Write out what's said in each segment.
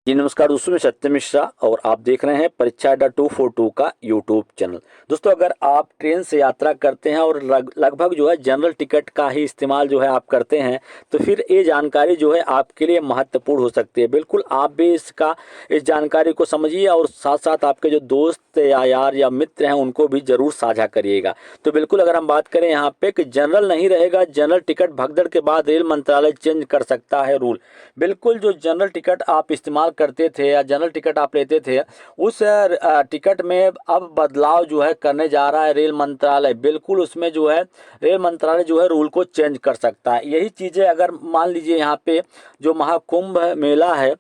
जी नमस्कार दोस्तों, मैं सत्यम मिश्रा और आप देख रहे हैं परीक्षा अड्डा 242 का यूट्यूब चैनल। दोस्तों, अगर आप ट्रेन से यात्रा करते हैं और लगभग जो है जनरल टिकट का ही इस्तेमाल जो है आप करते हैं, तो फिर ये जानकारी जो है आपके लिए महत्वपूर्ण हो सकती है। बिल्कुल आप भी इस जानकारी को समझिए और साथ साथ आपके जो दोस्त या यार या मित्र हैं उनको भी जरूर साझा करिएगा। तो बिल्कुल अगर हम बात करें यहाँ पे कि जनरल नहीं रहेगा, जनरल टिकट भगदड़ के बाद रेल मंत्रालय चेंज कर सकता है रूल। बिल्कुल जो जनरल टिकट आप इस्तेमाल करते थे या जनरल टिकट आप लेते थे, उस टिकट में अब बदलाव जो है करने जा रहा है रेल मंत्रालय। बिल्कुल उसमें जो है रेल मंत्रालय जो है रूल को चेंज कर सकता है। यही चीज़ें अगर मान लीजिए यहाँ पे जो महाकुंभ मेला है,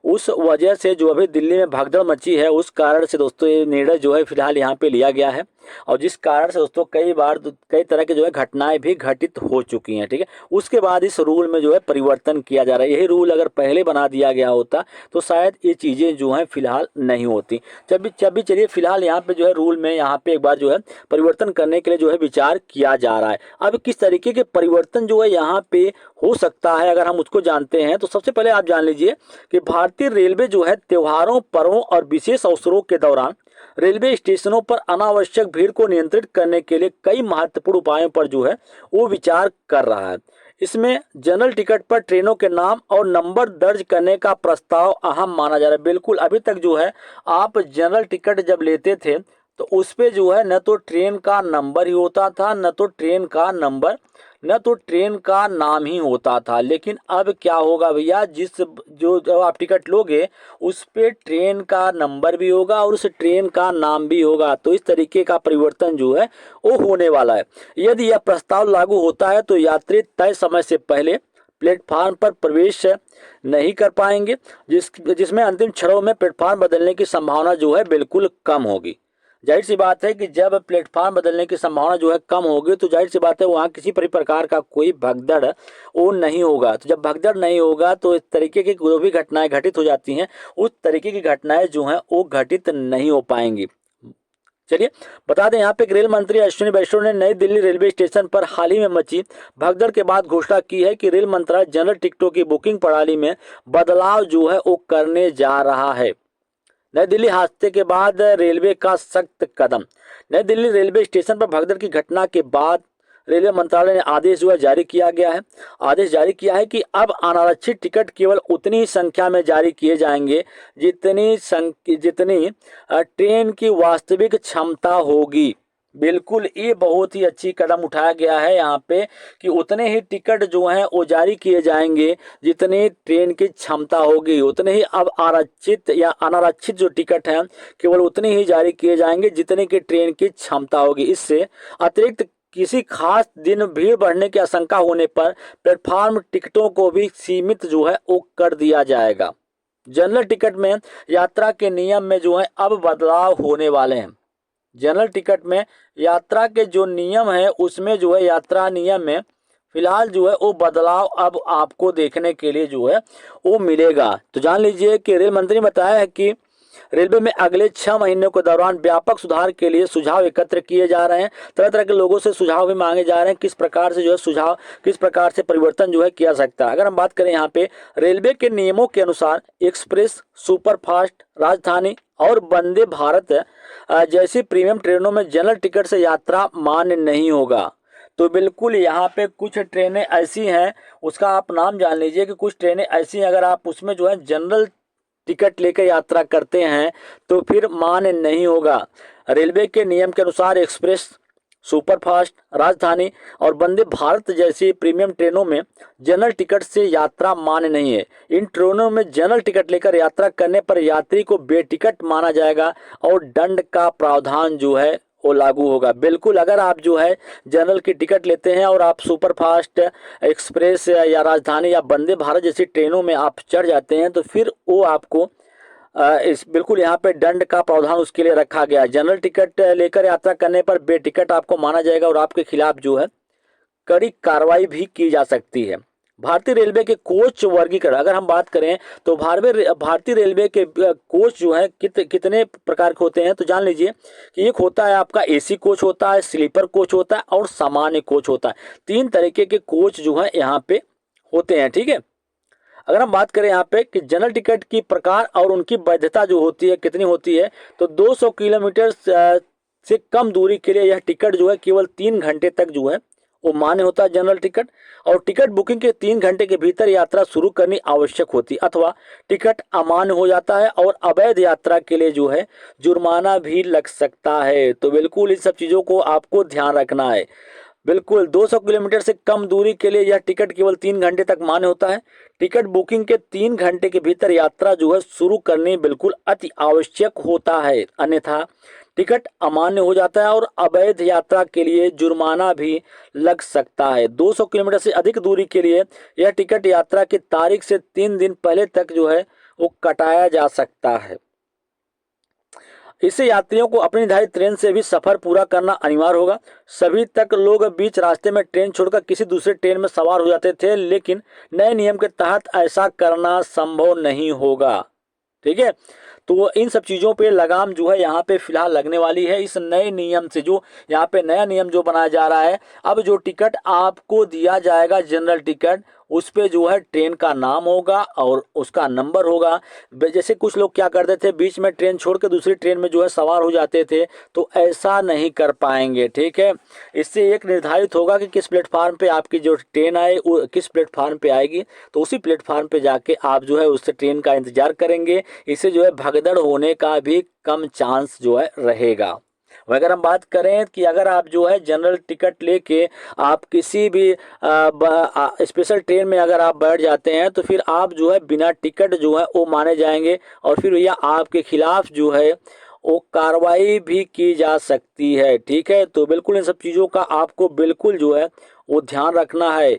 उस वजह से जो अभी दिल्ली में भगदड़ मची है, उस कारण से दोस्तों ये निर्णय जो है फिलहाल यहाँ पे लिया गया है। और जिस कारण से दोस्तों कई बार कई तरह की जो है घटनाएं भी घटित हो चुकी हैं। ठीक है, उसके बाद इस रूल में जो है परिवर्तन किया जा रहा है। यही रूल अगर पहले बना दिया गया होता तो शायद ये चीज़ें जो हैं फिलहाल नहीं होती। जब भी चलिए फिलहाल यहाँ पे जो है रूल में यहाँ पे एक बार जो है परिवर्तन करने के लिए जो है विचार किया जा रहा है। अब किस तरीके के परिवर्तन जो है यहाँ पे हो सकता है, अगर हम उसको जानते हैं तो सबसे पहले आप जान लीजिए कि भारतीय रेलवे जो है त्योहारों, पर्वों और विशेष अवसरों के दौरान रेलवे स्टेशनों पर अनावश्यक भीड़ को नियंत्रित करने के लिए कई महत्वपूर्ण उपायों पर जो है वो विचार कर रहा है। इसमें जनरल टिकट पर ट्रेनों के नाम और नंबर दर्ज करने का प्रस्ताव अहम माना जा रहा है। बिल्कुल अभी तक जो है आप जनरल टिकट जब लेते थे तो उस पे जो है न तो ट्रेन का नंबर ही होता था, न तो ट्रेन का नाम ही होता था। लेकिन अब क्या होगा भैया, जो आप टिकट लोगे उस पे ट्रेन का नंबर भी होगा और उस ट्रेन का नाम भी होगा। तो इस तरीके का परिवर्तन जो है वो होने वाला है। यदि यह प्रस्ताव लागू होता है तो यात्री तय समय से पहले प्लेटफार्म पर प्रवेश नहीं कर पाएंगे, जिसमें अंतिम क्षणों में प्लेटफार्म बदलने की संभावना जो है बिल्कुल कम होगी। जाहिर सी बात है कि जब प्लेटफार्म बदलने की संभावना जो है कम होगी तो जाहिर सी बात है वहाँ किसी प्रकार का कोई भगदड़ वो नहीं होगा। तो जब भगदड़ नहीं होगा तो इस तरीके की जो भी घटनाएं घटित हो जाती हैं, उस तरीके की घटनाएं जो हैं वो घटित नहीं हो पाएंगी। चलिए बता दें यहाँ पे रेल मंत्री अश्विनी वैष्णव ने नई दिल्ली रेलवे स्टेशन पर हाल ही में मची भगदड़ के बाद घोषणा की है कि रेल मंत्रालय जनरल टिकटों की बुकिंग प्रणाली में बदलाव जो है वो करने जा रहा है। नई दिल्ली हादसे के बाद रेलवे का सख्त कदम। नई दिल्ली रेलवे स्टेशन पर भगदड़ की घटना के बाद रेलवे मंत्रालय ने आदेश जो है जारी किया गया है। आदेश जारी किया है कि अब अनारक्षित टिकट केवल उतनी ही संख्या में जारी किए जाएंगे जितनी ट्रेन की वास्तविक क्षमता होगी। बिल्कुल ये बहुत ही अच्छी कदम उठाया गया है यहाँ पे कि उतने ही टिकट जो हैं वो जारी किए जाएंगे जितनी ट्रेन की क्षमता होगी। उतने ही अब आरक्षित या अनारक्षित जो टिकट हैं केवल उतने ही जारी किए जाएंगे जितने की ट्रेन की क्षमता होगी। इससे अतिरिक्त किसी खास दिन भीड़ बढ़ने की आशंका होने पर प्लेटफार्म टिकटों को भी सीमित जो है वो कर दिया जाएगा। जनरल टिकट में यात्रा के नियम में जो है अब बदलाव होने वाले हैं। जनरल टिकट में यात्रा के जो नियम है उसमें जो है यात्रा नियम में फिलहाल जो है वो बदलाव अब आपको देखने के लिए जो है वो मिलेगा। तो जान लीजिए कि रेल मंत्री ने बताया है कि रेलवे में अगले 6 महीनों के दौरान व्यापक सुधार के लिए सुझाव एकत्र किए जा रहे हैं। तरह तरह के लोगों से सुझाव भी मांगे जा रहे हैं किस प्रकार से जो है सुझाव, किस प्रकार से परिवर्तन जो है किया सकता है। अगर हम बात करें यहाँ पे रेलवे के नियमों के अनुसार एक्सप्रेस, सुपरफास्ट, राजधानी और वंदे भारत जैसी प्रीमियम ट्रेनों में जनरल टिकट से यात्रा मान्य नहीं होगा। तो बिल्कुल यहाँ पे कुछ ट्रेनें ऐसी हैं, उसका आप नाम जान लीजिए कि कुछ ट्रेनें ऐसी हैं अगर आप उसमें जो है जनरल टिकट लेकर यात्रा करते हैं तो फिर मान्य नहीं होगा। रेलवे के नियम के अनुसार एक्सप्रेस, सुपरफास्ट, राजधानी और वंदे भारत जैसी प्रीमियम ट्रेनों में जनरल टिकट से यात्रा मान्य नहीं है। इन ट्रेनों में जनरल टिकट लेकर यात्रा करने पर यात्री को बेटिकट माना जाएगा और दंड का प्रावधान जो है वो लागू होगा। बिल्कुल अगर आप जो है जनरल की टिकट लेते हैं और आप सुपरफास्ट, एक्सप्रेस या राजधानी या वंदे भारत जैसी ट्रेनों में आप चढ़ जाते हैं तो फिर वो आपको इस बिल्कुल यहाँ पे दंड का प्रावधान उसके लिए रखा गया है। जनरल टिकट लेकर यात्रा करने पर बेटिकट आपको माना जाएगा और आपके खिलाफ जो है कड़ी कार्रवाई भी की जा सकती है। भारतीय रेलवे के कोच वर्गीकरण अगर हम बात करें तो भारतीय रेलवे के कोच जो है कितने प्रकार के होते हैं तो जान लीजिए कि एक होता है आपका एसी कोच होता है, स्लीपर कोच होता है और सामान्य कोच होता है। 3 तरीके के कोच जो है यहाँ पे होते हैं। ठीक है, अगर हम बात करें यहाँ पे कि जनरल टिकट की प्रकार और उनकी वैधता जो होती है कितनी होती है, तो 200 किलोमीटर से कम दूरी के लिए यह टिकट जो है केवल 3 घंटे तक जो है वो मान्य होता है जनरल टिकट। और टिकट बुकिंग के 3 घंटे के भीतर यात्रा शुरू करनी आवश्यक होती, अथवा टिकट अमान्य हो जाता है और अवैध यात्रा के लिए जो है जुर्माना भी लग सकता है। तो बिल्कुल इन सब चीज़ों को आपको ध्यान रखना है। बिल्कुल 200 किलोमीटर से कम दूरी के लिए यह टिकट केवल 3 घंटे तक मान्य होता है। टिकट बुकिंग के 3 घंटे के भीतर यात्रा जो है शुरू करनी बिल्कुल अति आवश्यक होता है, अन्यथा टिकट अमान्य हो जाता है और अवैध यात्रा के लिए जुर्माना भी लग सकता है। 200 किलोमीटर से अधिक दूरी के लिए यह टिकट यात्रा की तारीख से 3 दिन पहले तक जो है वो कटाया जा सकता है। इससे यात्रियों को अपनी निर्धारित ट्रेन से भी सफर पूरा करना अनिवार्य होगा। सभी तक लोग बीच रास्ते में ट्रेन छोड़कर किसी दूसरे ट्रेन में सवार हो जाते थे, लेकिन नए नियम के तहत ऐसा करना संभव नहीं होगा। ठीक है, तो इन सब चीज़ों पे लगाम जो है यहाँ पे फिलहाल लगने वाली है इस नए नियम से। जो यहाँ पे नया नियम जो बनाया जा रहा है, अब जो टिकट आपको दिया जाएगा जनरल टिकट, उस पे जो है ट्रेन का नाम होगा और उसका नंबर होगा। जैसे कुछ लोग क्या करते थे, बीच में ट्रेन छोड़ के दूसरी ट्रेन में जो है सवार हो जाते थे, तो ऐसा नहीं कर पाएंगे। ठीक है, इससे एक निर्धारित होगा कि किस प्लेटफार्म पे आपकी जो ट्रेन आए वो किस प्लेटफार्म पे आएगी, तो उसी प्लेटफार्म पे जाके आप जो है उससे ट्रेन का इंतजार करेंगे। इससे जो है भगदड़ होने का भी कम चांस जो है रहेगा। अगर हम बात करें कि अगर आप जो है जनरल टिकट लेके आप किसी भी स्पेशल ट्रेन में अगर आप बैठ जाते हैं, तो फिर आप जो है बिना टिकट जो है वो माने जाएंगे और फिर भैया आपके खिलाफ जो है वो कार्रवाई भी की जा सकती है। ठीक है, तो बिल्कुल इन सब चीज़ों का आपको बिल्कुल जो है वो ध्यान रखना है।